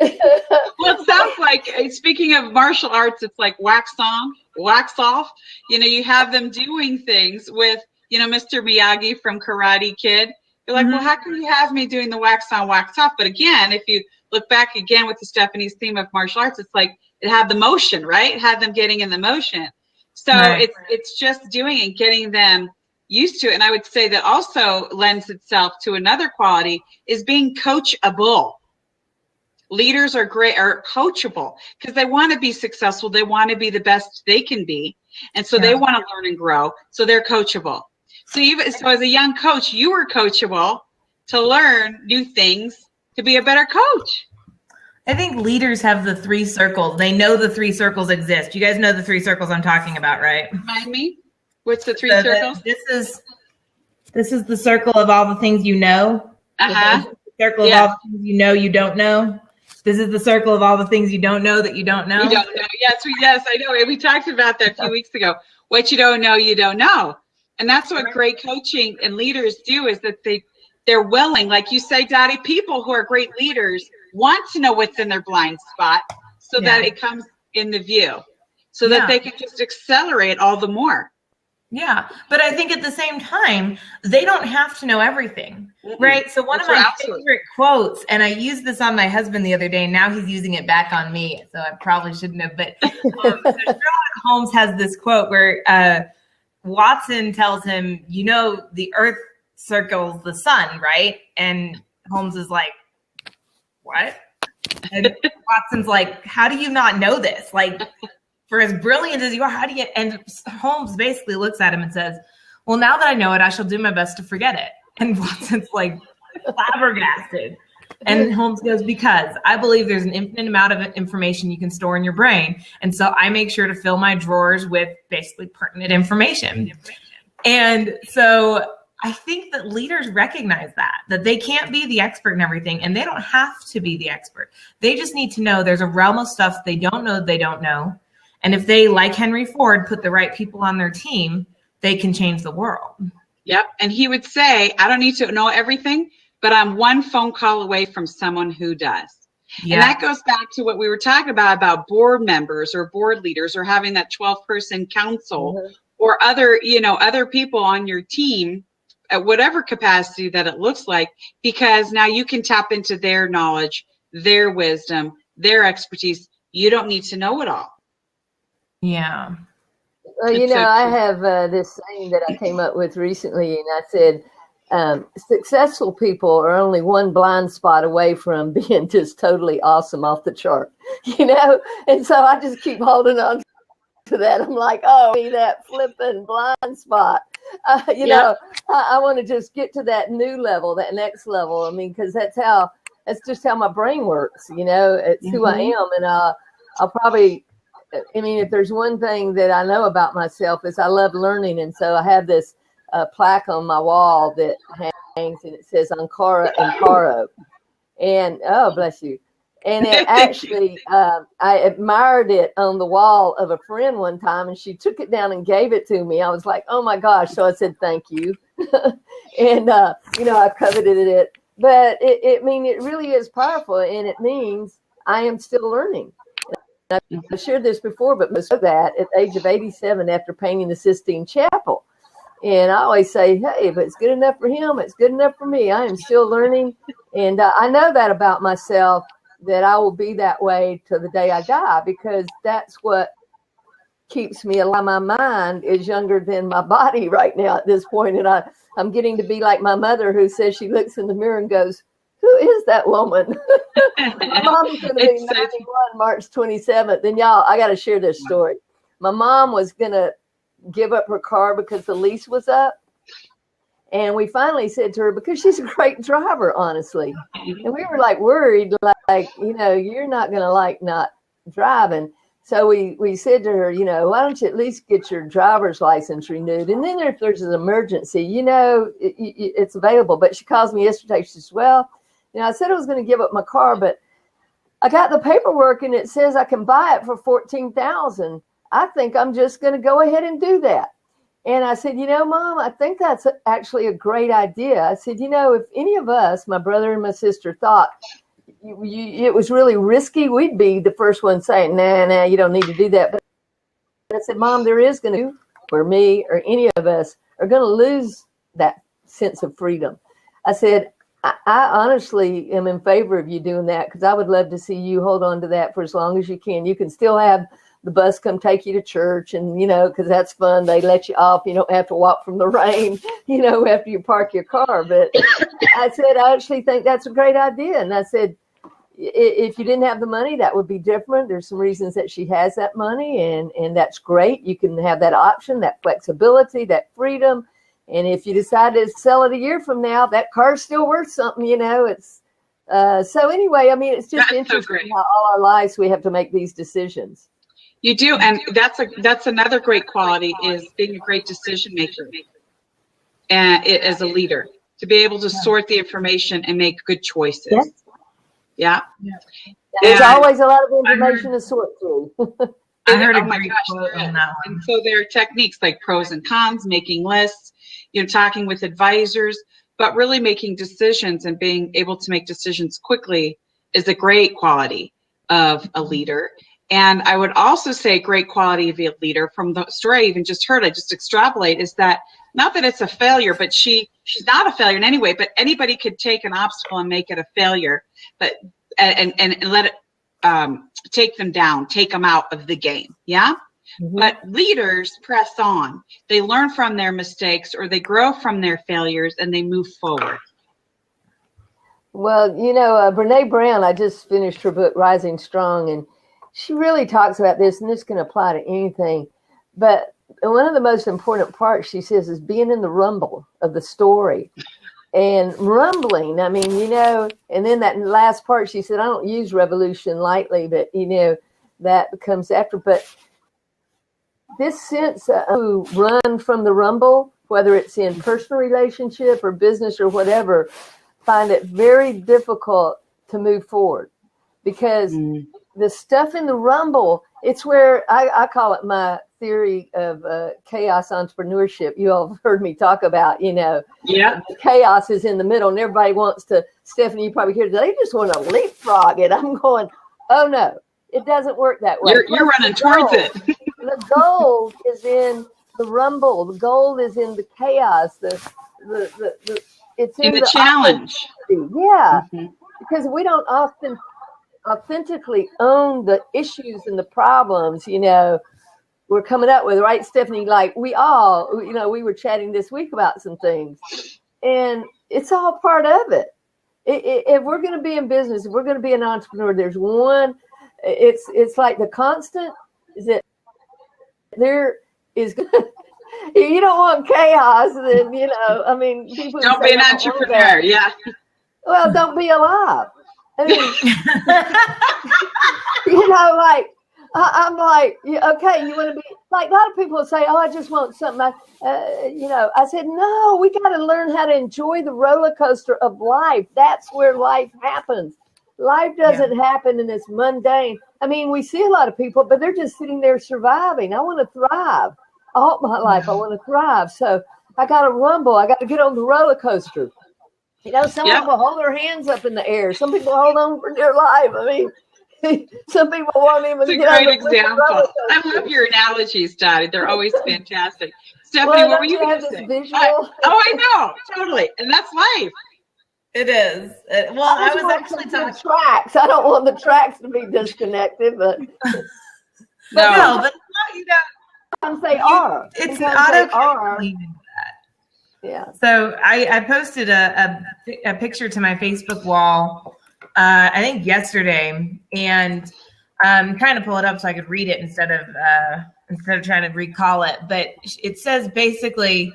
it sounds like, speaking of martial arts, it's like wax on, wax off. You have them doing things with, Mr. Miyagi from Karate Kid. You're like, well, how can you have me doing the wax on, wax off? But again, if you look back again with the Stephanie's theme of martial arts, it's like it had the motion, right? It had them getting in the motion. So it's just doing and getting them used to it. And I would say that also lends itself to another quality, is being coachable. Leaders are coachable because they want to be successful. They want to be the best they can be. And so they want to learn and grow. So they're coachable. So as a young coach, you were coachable to learn new things, to be a better coach.
I think leaders have the 3 circles. They know the 3 circles exist. You guys know the 3 circles I'm talking about, right?
Remind me. What's the 3 circles?
This is the circle of all the things you know.
Uh-huh.
The circle of all the things you know you don't know. This is the circle of all the things you don't know that you don't know.
You don't know. Yes, I know. We talked about that a few weeks ago. What you don't know, you don't know. And that's what great coaching and leaders do, is that they're willing, like you say, Dottie, people who are great leaders want to know what's in their blind spot so that it comes in the view, so that they can just accelerate all the more.
Yeah. But I think at the same time, they don't have to know everything, right? So one of my favorite quotes, and I used this on my husband the other day, and now he's using it back on me, so I probably shouldn't have, but Sherlock Holmes has this quote where Watson tells him, the earth circles the sun, right? And Holmes is like, what? And Watson's like, how do you not know this? Like, for as brilliant as you are, how do you? And Holmes basically looks at him and says, well, now that I know it, I shall do my best to forget it. And Watson's like flabbergasted. And Holmes goes, because I believe there's an infinite amount of information you can store in your brain. And so I make sure to fill my drawers with basically pertinent information. And so I think that leaders recognize that they can't be the expert in everything, and they don't have to be the expert. They just need to know there's a realm of stuff they don't know. And if they, like Henry Ford, put the right people on their team, they can change the world.
Yep. And he would say, I don't need to know everything, but I'm one phone call away from someone who does. Yeah. And that goes back to what we were talking about board members or board leaders, or having that 12-person council or other people on your team at whatever capacity that it looks like, because now you can tap into their knowledge, their wisdom, their expertise. You don't need to know it all.
Yeah.
Well, I have this saying that I came up with recently, and I said, successful people are only one blind spot away from being just totally awesome off the chart, And so I just keep holding on to that. I'm like, that flipping blind spot. I want to just get to that new level, that next level. I mean, because that's just how my brain works. It's who I am, and I'll probably. I mean, if there's one thing that I know about myself, is I love learning, and so I have this plaque on my wall that hangs, and it says Ankara and Caro. And oh, bless you. And it actually, I admired it on the wall of a friend one time, and she took it down and gave it to me. I was like, oh my gosh. So I said, thank you. And, I coveted it. But it really is powerful, and it means I am still learning. I've shared this before, but most of that at the age of 87 after painting the Sistine Chapel. And I always say, hey, if it's good enough for him, it's good enough for me. I am still learning. And I know that about myself, that I will be that way to the day I die, because that's what keeps me alive. My mind is younger than my body right now at this point. And I'm getting to be like my mother, who says she looks in the mirror and goes, who is that woman? My mom's going to be 91 March 27th. And y'all, I got to share this story. My mom was going to give up her car because the lease was up. And we finally said to her, because she's a great driver, honestly. And we were like worried, like, you're not going to like not driving. So we said to her, why don't you at least get your driver's license renewed? And then if there's an emergency, it's available. But she calls me yesterday. She says, well, I said I was going to give up my car, but I got the paperwork and it says I can buy it for $14,000. I think I'm just going to go ahead and do that. And I said, Mom, I think that's actually a great idea. I said, if any of us, my brother and my sister, thought it was really risky, we'd be the first one saying, nah, you don't need to do that. But I said, Mom, there is going to, or me or any of us are going to lose that sense of freedom. I said, I honestly am in favor of you doing that, because I would love to see you hold on to that for as long as you can. You can still have the bus come take you to church, and, because that's fun. They let you off. You don't have to walk from the rain, after you park your car. But I said, I actually think that's a great idea. And I said, if you didn't have the money, that would be different. There's some reasons that she has that money, and that's great. You can have that option, that flexibility, that freedom. And if you decide to sell it a year from now, that car's still worth something, it's so anyway, it's just interesting how all our lives we have to make these decisions.
You do, and that's another great quality, is being a great decision maker, and as a leader, to be able to sort the information and make good choices. Yeah.
There's always a lot of information to sort through.
I heard a great quote on that one.
And so there are techniques like pros and cons, making lists, talking with advisors, but really making decisions and being able to make decisions quickly is a great quality of a leader. And I would also say great quality of a leader, from the story I even just heard, I just extrapolate, is that not that it's a failure, but she's not a failure in any way, but anybody could take an obstacle and make it a failure, but and let it take them down, take them out of the game. Yeah. Mm-hmm. But leaders press on. They learn from their mistakes, or they grow from their failures, and they move forward.
Well, Brene Brown, I just finished her book, Rising Strong, and she really talks about this, and this can apply to anything. But one of the most important parts, she says, is being in the rumble of the story. And rumbling, and then that last part, she said, I don't use revolution lightly, but, that comes after. But this sense of run from the rumble, whether it's in personal relationship or business or whatever, find it very difficult to move forward, because the stuff in the rumble, it's where I call it my theory of chaos entrepreneurship. You all have heard me talk about, the chaos is in the middle, and everybody wants to, Stephanie, you probably hear, they just want to leapfrog it. I'm going, oh no, it doesn't work that way.
You're running towards it.
The gold is in the rumble. The gold is in the chaos. It's in the challenge. Yeah, because we don't often authentically own the issues and the problems, we're coming up with, right, Stephanie? Like we were chatting this week about some things, and it's all part of it. If we're going to be in business, if we're going to be an entrepreneur, there's one, it's like the constant is that there is, you don't want chaos, then, people
don't be an entrepreneur. Yeah.
Well, don't be alive. I mean, I'm like, okay, you want to be, like a lot of people say, oh, I just want something. I said, no, we got to learn how to enjoy the roller coaster of life. That's where life happens. Life doesn't happen in this mundane. I mean, we see a lot of people, but they're just sitting there surviving. I want to thrive. All my life, I want to thrive. So I got to rumble. I got to get on the roller coaster. Some people hold their hands up in the air. Some people hold on for dear life. I mean, some people won't even get on the
example. I love your analogies, Dottie. They're always fantastic. Stephanie, what were you going to say? I know, totally. And that's life.
It is. I was actually talking
tracks. I don't want the tracks to be disconnected, but
but
sometimes they are.
It's auto.
Yeah.
So I posted a picture to my Facebook wall, I think yesterday, and I'm trying to pull it up so I could read it instead of trying to recall it. But it says basically,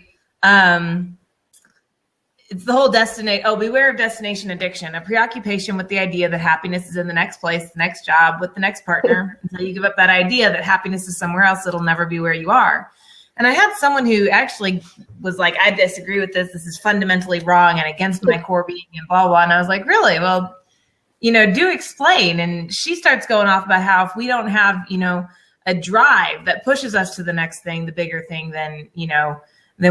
it's the whole beware of destination addiction, a preoccupation with the idea that happiness is in the next place, the next job, with the next partner, until you give up that idea that happiness is somewhere else, it'll never be where you are. And I had someone who actually was like, I disagree with this. This is fundamentally wrong and against my core being and blah, blah. And I was like, really? Well, do explain. And she starts going off about how if we don't have, a drive that pushes us to the next thing, the bigger thing, then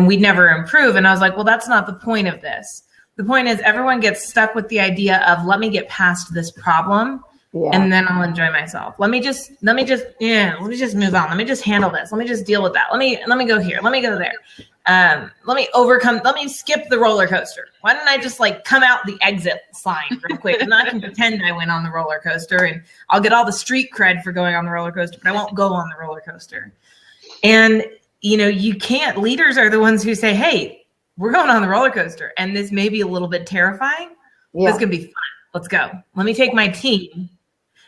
we'd never improve. And I was like, well, that's not the point of this. The point is everyone gets stuck with the idea of, let me get past this problem and then I'll enjoy myself. Let me just move on. Let me just handle this. Let me just deal with that. Let me go here. Let me go there. Let me skip the roller coaster. Why don't I just come out the exit sign real quick? And I can pretend I went on the roller coaster and I'll get all the street cred for going on the roller coaster, but I won't go on the roller coaster. And you can't. Leaders are the ones who say, hey, we're going on the roller coaster. And this may be a little bit terrifying. Yeah. This is going to be fun. Let's go. Let me take my team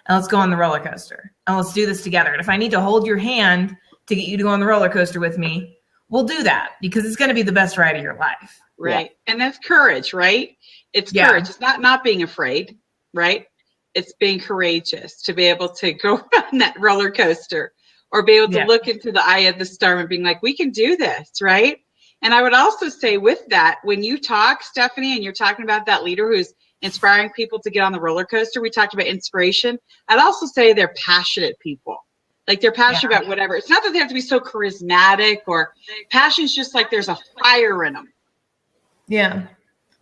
and let's go on the roller coaster. And let's do this together. And if I need to hold your hand to get you to go on the roller coaster with me, we'll do that because it's going to be the best ride of your life.
Right. Yeah. And that's courage, right? It's courage. It's not being afraid, right? It's being courageous to be able to go on that roller coaster. Or be able to look into the eye of the storm and being like, we can do this, right? And I would also say with that, when you talk, Stephanie, and you're talking about that leader who's inspiring people to get on the roller coaster, we talked about inspiration. I'd also say they're passionate people. Like they're passionate about whatever. It's not that they have to be so charismatic or passion's just like there's a fire in them.
Yeah.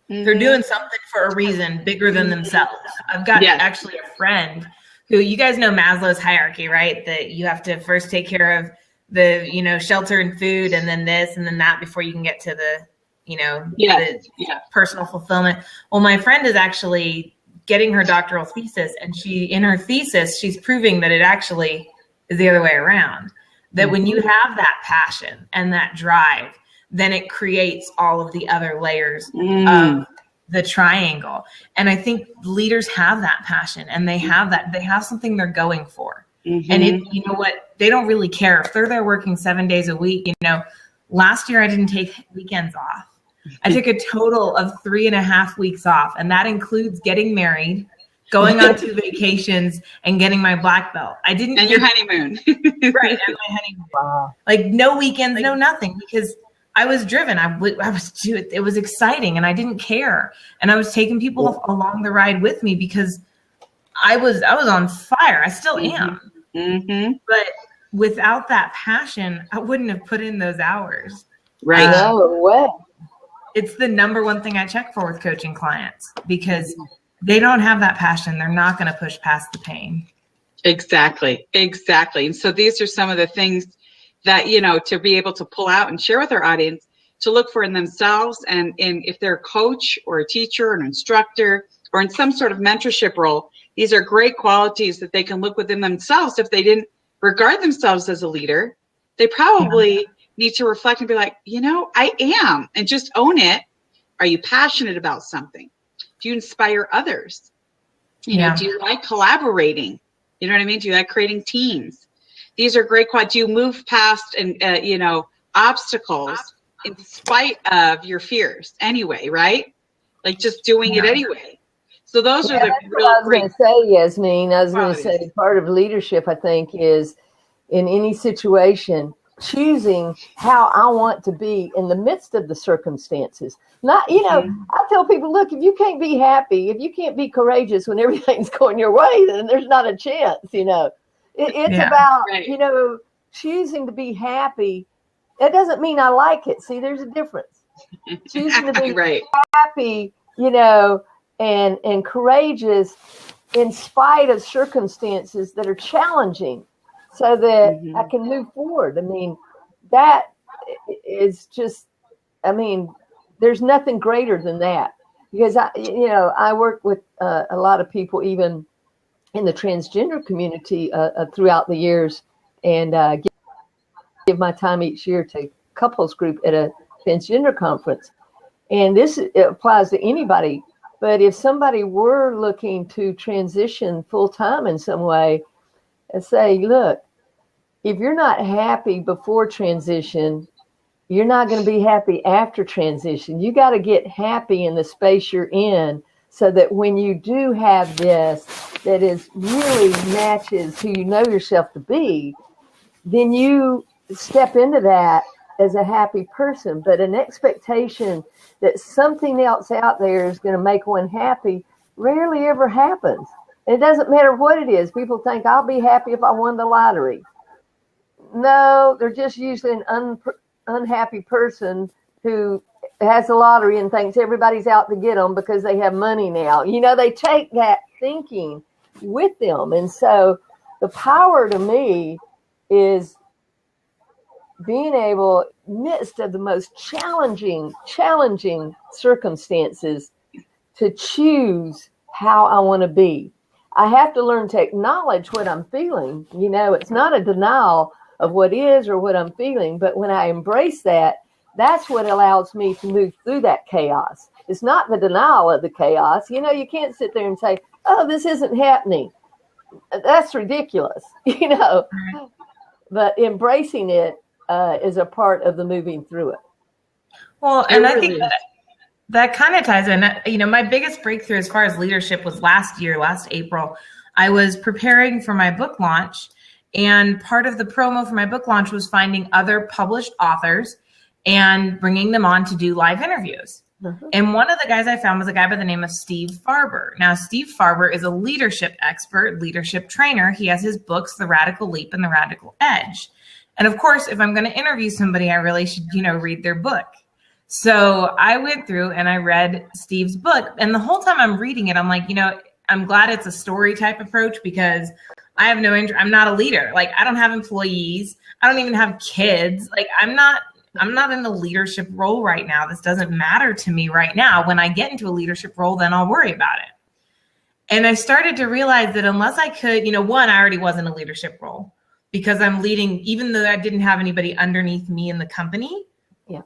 Mm-hmm. They're doing something for a reason bigger than themselves. I've got actually a friend who, you guys know Maslow's hierarchy, right? That you have to first take care of the, shelter and food and then this and then that before you can get to the, the personal fulfillment. Well, my friend is actually getting her doctoral thesis, and in her thesis, she's proving that it actually is the other way around. That when you have that passion and that drive, then it creates all of the other layers of the triangle. And I think leaders have that passion and they have something they're going for. Mm-hmm. And you know what? They don't really care if they're there working 7 days a week. Last year I didn't take weekends off. I took a total of 3.5 weeks off. And that includes getting married, going on 2 vacations and getting my black belt.
And your honeymoon.
Right. And my honeymoon. Wow. No weekends, no nothing, because I was driven. It was exciting and I didn't care. And I was taking people along the ride with me because I was on fire. I still am. Mm-hmm. But without that passion, I wouldn't have put in those hours.
Right. No way.
It's the number one thing I check for with coaching clients because they don't have that passion. They're not going to push past the pain.
Exactly. And so these are some of the things that, to be able to pull out and share with our audience, to look for in themselves. And if they're a coach or a teacher or an instructor or in some sort of mentorship role, these are great qualities that they can look within themselves. If they didn't regard themselves as a leader, they probably need to reflect and be like, I am, and just own it. Are you passionate about something? Do you inspire others? Do you like collaborating? You know what I mean? Do you like creating teams? These are great qualities. Do you move past obstacles in spite of your fears anyway, right? Like just doing it anyway. So those are the real
what I was going to say, Yasmin. I was going to say part of leadership, I think, is in any situation, choosing how I want to be in the midst of the circumstances. Not, you know, I tell people, look, if you can't be happy, if you can't be courageous when everything's going your way, then there's not a chance, you know. It's about, you know, choosing to be happy. It doesn't mean I like it. See, there's a difference. Choosing to be happy, you know, and courageous in spite of circumstances that are challenging, so that I can move forward. I mean, that is just, I mean, there's nothing greater than that, because I work with a lot of people, even in the transgender community, throughout the years, and give my time each year to couples group at a transgender conference. And this applies to anybody. But if somebody were looking to transition full time in some way, I say, look, if you're not happy before transition, you're not going to be happy after transition. You got to get happy in the space you're in, so that when you do have this that is really matches who you know yourself to be, then you step into that as a happy person. But an expectation that something else out there is going to make one happy rarely ever happens. It doesn't matter what it is. People think, I'll be happy if I won the lottery. No, they're just usually an unhappy person who has a lottery and thinks everybody's out to get them because they have money now. You know, they take that thinking with them. And so the power to me is being able, midst of the most challenging circumstances, to choose how I want to be. I have to learn to acknowledge what I'm feeling. You know, it's not a denial of what is or what I'm feeling, but when I embrace that, that's what allows me to move through that chaos. It's not the denial of the chaos. You know, you can't sit there and say, oh, this isn't happening. That's ridiculous, you know. But embracing it is a part of the moving through it.
Well, and I think that kind of ties in. You know, my biggest breakthrough as far as leadership was last April. I was preparing for my book launch, and part of the promo for my book launch was finding other published authors and bringing them on to do live interviews. And one of the guys I found was a guy by the name of Steve Farber. Now, Steve Farber is a leadership expert, leadership trainer. He has his books, The Radical Leap and The Radical Edge. And of course, if I'm going to interview somebody, I really should, you know, read their book. So I went through and I read Steve's book. And the whole time I'm reading it, I'm like, you know, I'm glad it's a story type approach, because I have no interest. I'm not a leader. Like, I don't have employees. I don't even have kids. Like, I'm not in a leadership role right now. This doesn't matter to me right now. When I get into a leadership role, then I'll worry about it. And I started to realize that unless I could, you know, one, I already was in a leadership role because I'm leading, even though I didn't have anybody underneath me in the company.
Yeah.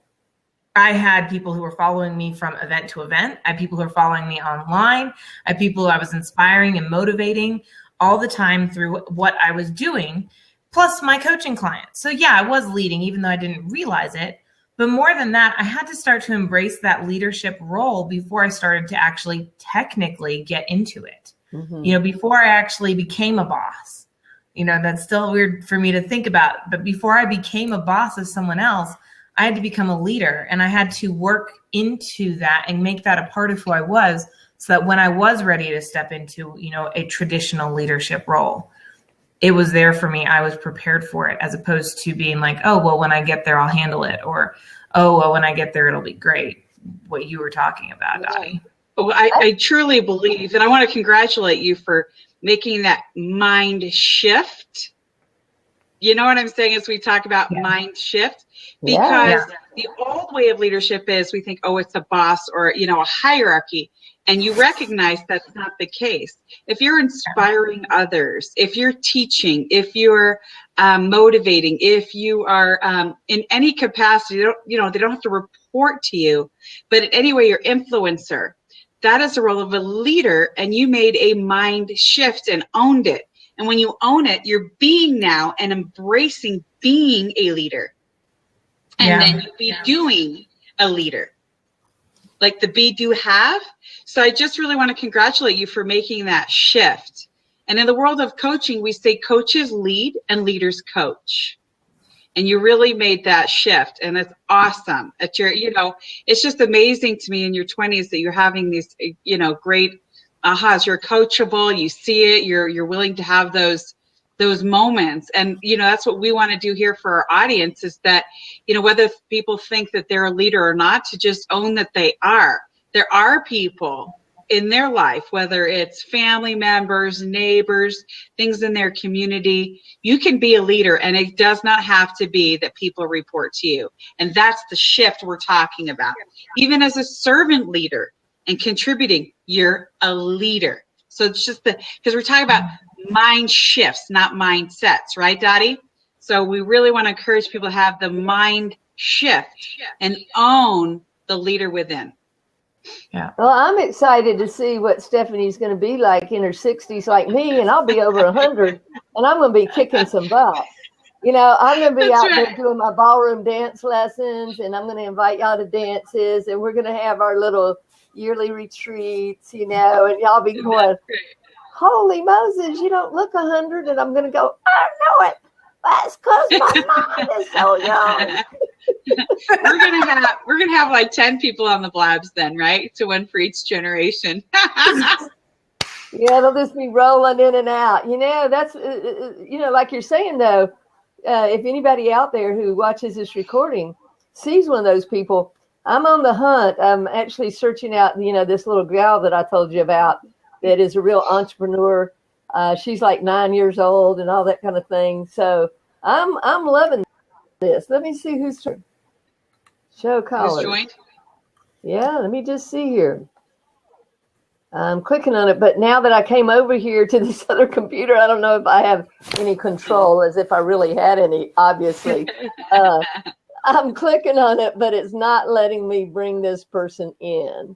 I had people who were following me from event to event. I had people who were following me online. I had people who I was inspiring and motivating all the time through what I was doing, plus my coaching clients. So yeah, I was leading, even though I didn't realize it. But more than that, I had to start to embrace that leadership role before I started to actually technically get into it. You know, before I actually became a boss. You know, that's still weird for me to think about. But before I became a boss of someone else, I had to become a leader, and I had to work into that and make that a part of who I was, so that when I was ready to step into, you know, a traditional leadership role, it was there for me. I was prepared for it, as opposed to being like, oh, well, when I get there, I'll handle it. Or, oh, well, when I get there, it'll be great. What you were talking about, Dottie.
Well, I truly believe, and I want to congratulate you for making that mind shift. You know what I'm saying as we talk about mind shift? Because the old way of leadership is we think, oh, it's a boss or, you know, a hierarchy. And you recognize that's not the case. If you're inspiring others, if you're teaching, if you're motivating, if you are in any capacity, they don't have to report to you, but in any way you're influencer, that is the role of a leader. And you made a mind shift and owned it. And when you own it, you're being now and embracing being a leader. And then you'll be doing a leader. Like the be, do, have. So I just really want to congratulate you for making that shift. And in the world of coaching, we say coaches lead and leaders coach. and you really made that shift, and it's awesome. At your, it's just amazing to me in your 20s that you're having these, great ahas. You're coachable. You see it. You're willing to have those moments, and that's what we want to do here for our audience, is that whether people think that they're a leader or not, to just own that they are. There are people in their life, whether it's family members, neighbors, things in their community. You can be a leader, and it does not have to be that people report to you. And that's the shift we're talking about. Even as a servant leader and contributing, you're a leader. So it's just because we're talking about mind shifts, not mindsets, right, Dottie? So we really want to encourage people to have the mind shift and own the leader within.
Yeah. Well, I'm excited to see what Stephanie's going to be like in her 60s, like me, and I'll be over 100, and I'm going to be kicking some butt. I'm going to be out there doing my ballroom dance lessons, and I'm going to invite y'all to dances, and we're going to have our little yearly retreats, and y'all be going, holy Moses, you don't look 100, and I'm going to go, I know it. That's because my mind is so young.
we're gonna have like 10 people on the blabs then, right? To one for each generation.
Yeah, they'll just be rolling in and out. That's like you're saying though. If anybody out there who watches this recording sees one of those people, I'm on the hunt. I'm actually searching out, this little gal that I told you about that is a real entrepreneur. She's like 9 years old and all that kind of thing. So I'm loving this. Let me see who's show caller.
Who's joined?
Yeah, let me just see here. I'm clicking on it, but now that I came over here to this other computer, I don't know if I have any control, as if I really had any, obviously. I'm clicking on it, but it's not letting me bring this person in.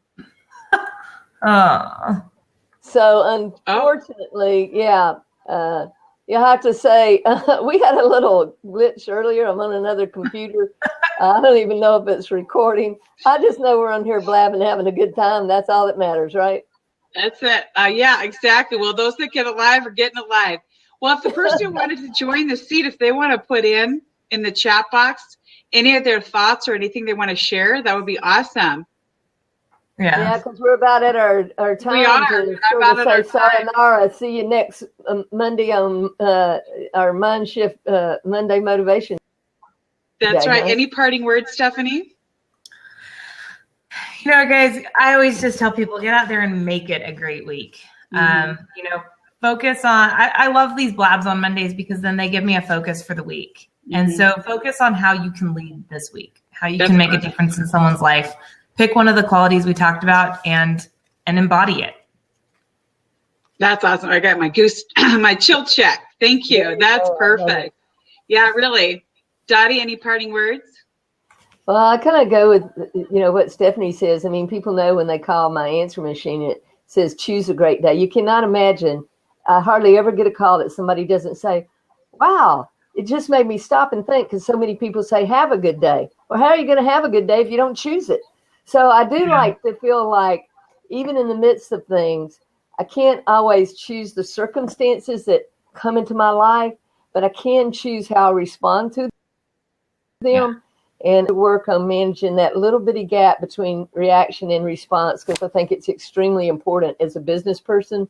So unfortunately, you'll have to say, we had a little glitch earlier. I'm on another computer. I don't even know if it's recording. I just know we're on here blabbing, having a good time. That's all that matters, right?
That's it. Yeah, exactly. Well, those that get alive are getting alive. Well, if the person who wanted to join the seat, if they want to put in the chat box any of their thoughts or anything they want to share, that would be awesome.
Yeah, because we're about at our time.
We are.
To sort of say sayonara. See you next Monday on our MindShift Monday Motivation.
That's right. Any parting words, Stephanie?
Guys, I always just tell people, get out there and make it a great week. Focus on, I love these blabs on Mondays because then they give me a focus for the week. And so focus on how you can lead this week, how you can make a difference in someone's life. Pick one of the qualities we talked about and embody it.
That's awesome. I got my my chill check. Thank you. That's perfect. Yeah, really. Dottie, any parting words?
Well, I kind of go with, what Stephanie says. I mean, people know when they call my answer machine, it says, choose a great day. You cannot imagine. I hardly ever get a call that somebody doesn't say, wow, it just made me stop and think, because so many people say, have a good day. Well, how are you going to have a good day if you don't choose it? So I do like to feel like even in the midst of things, I can't always choose the circumstances that come into my life, but I can choose how I respond to them and work on managing that little bitty gap between reaction and response, because I think it's extremely important as a business person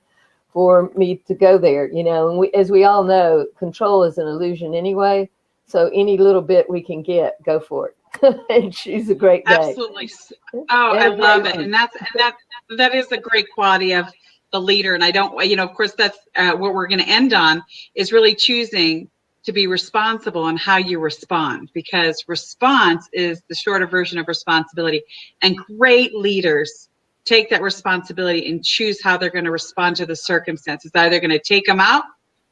for me to go there, and as we all know, control is an illusion anyway. So any little bit we can get, go for it. And choose a great day.
Absolutely. Oh, I love it. And that is a great quality of the leader. And I don't, of course, that's what we're going to end on, is really choosing to be responsible on how you respond, because response is the shorter version of responsibility. And great leaders take that responsibility and choose how they're going to respond to the circumstances. Either going to take them out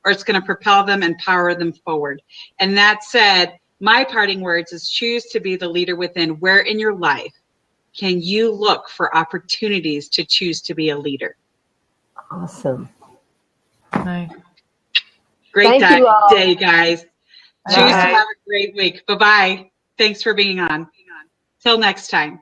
or it's going to propel them and power them forward. And that said, my parting words is choose to be the leader within. Where in your life can you look for opportunities to choose to be a leader?
Awesome.
Nice.
Great day, guys. Choose to have a great week. Bye-bye. Thanks for being on. Till next time.